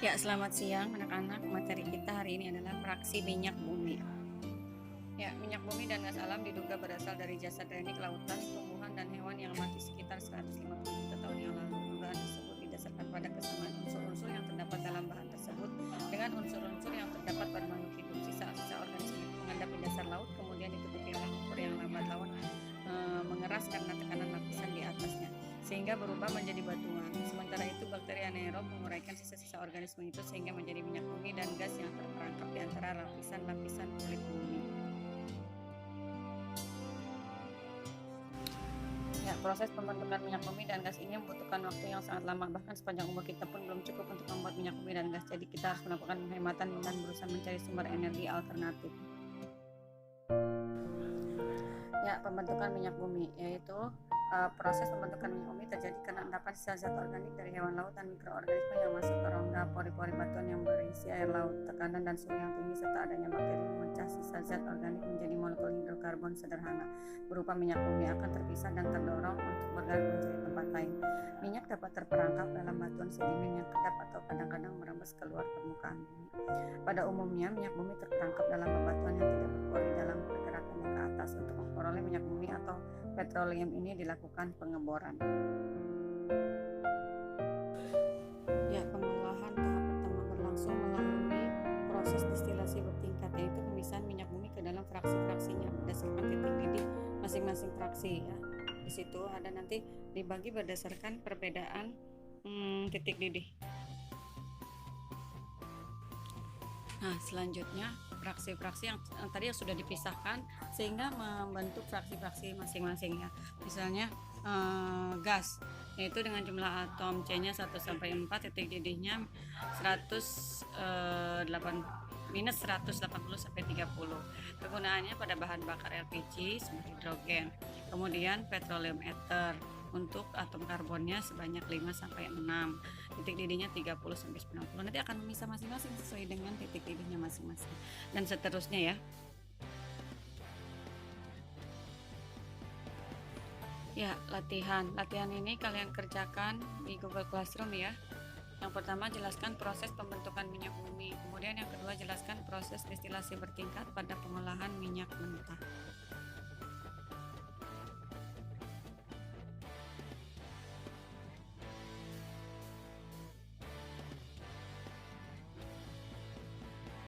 Ya, selamat siang anak-anak. Materi kita hari ini adalah fraksi minyak bumi. Ya, minyak bumi dan gas alam diduga berasal dari jasad teknik lautan, tumbuhan, dan hewan yang mati sekitar 150 juta tahun yang lalu. Dugaan tersebut didasarkan pada kesamaan unsur-unsur yang terdapat dalam bahan tersebut dengan unsur-unsur yang terdapat pada makhluk hidup. Sisa-sisa organisme itu mengendap di dasar laut, kemudian ditutupi oleh lumpur yang lambat laun mengeras karena tekanan lapisan di atasnya, sehingga berubah menjadi batuan. Sementara itu, bakteri anaerob menguraikan sisa-sisa organisme itu sehingga menjadi minyak bumi dan gas yang terperangkap di antara lapisan-lapisan kulit bumi. Ya, proses pembentukan minyak bumi dan gas ini membutuhkan waktu yang sangat lama, bahkan sepanjang umur kita pun belum cukup untuk membuat minyak bumi dan gas. Jadi kita harus melakukan penghematan dan berusaha mencari sumber energi alternatif. Ya, pembentukan minyak bumi yaitu proses pembentukan minyak bumi terjadi karena endapan sisa zat organik dari hewan laut dan mikroorganisme yang masuk ke rongga pori-pori batuan yang berisi air laut. Tekanan dan suhu yang tinggi serta adanya bakteri memecah sisa zat organik menjadi molekul hidrokarbon sederhana berupa minyak bumi akan terpisah dan terdorong untuk bergerak mencari tempat lain. Minyak dapat terperangkap dalam batuan sedimen yang kedap atau kadang-kadang merembes keluar permukaan bumi. Pada umumnya, minyak bumi terperangkap dalam bebatuan yang tidak berpori dalam pergerakannya ke atas. Untuk memperoleh minyak bumi atau petroleum ini dilakukan pengeboran. Ya, pengolahan tahap pertama berlangsung melalui proses distilasi bertingkat, yaitu pemisahan minyak bumi ke dalam fraksi-fraksinya berdasarkan titik didih masing-masing fraksi. Ya, di situ ada nanti dibagi berdasarkan perbedaan titik didih. Nah, selanjutnya fraksi-fraksi yang tadi sudah dipisahkan sehingga membentuk fraksi-fraksi masing-masing ya. Misalnya gas, yaitu dengan jumlah atom C-nya 1 sampai 4, titik didihnya 180 sampai 30. Kegunaannya pada bahan bakar LPG sumber hidrogen. Kemudian petroleum ether untuk atom karbonnya sebanyak 5 sampai 6. Titik didihnya 30 sampai 90. Nanti akan memisah masing-masing sesuai dengan titik didihnya masing-masing dan seterusnya ya. Ya, latihan ini kalian kerjakan di Google Classroom ya. Yang pertama, jelaskan proses pembentukan minyak bumi. Kemudian yang kedua, jelaskan proses distilasi bertingkat pada pengolahan minyak mentah.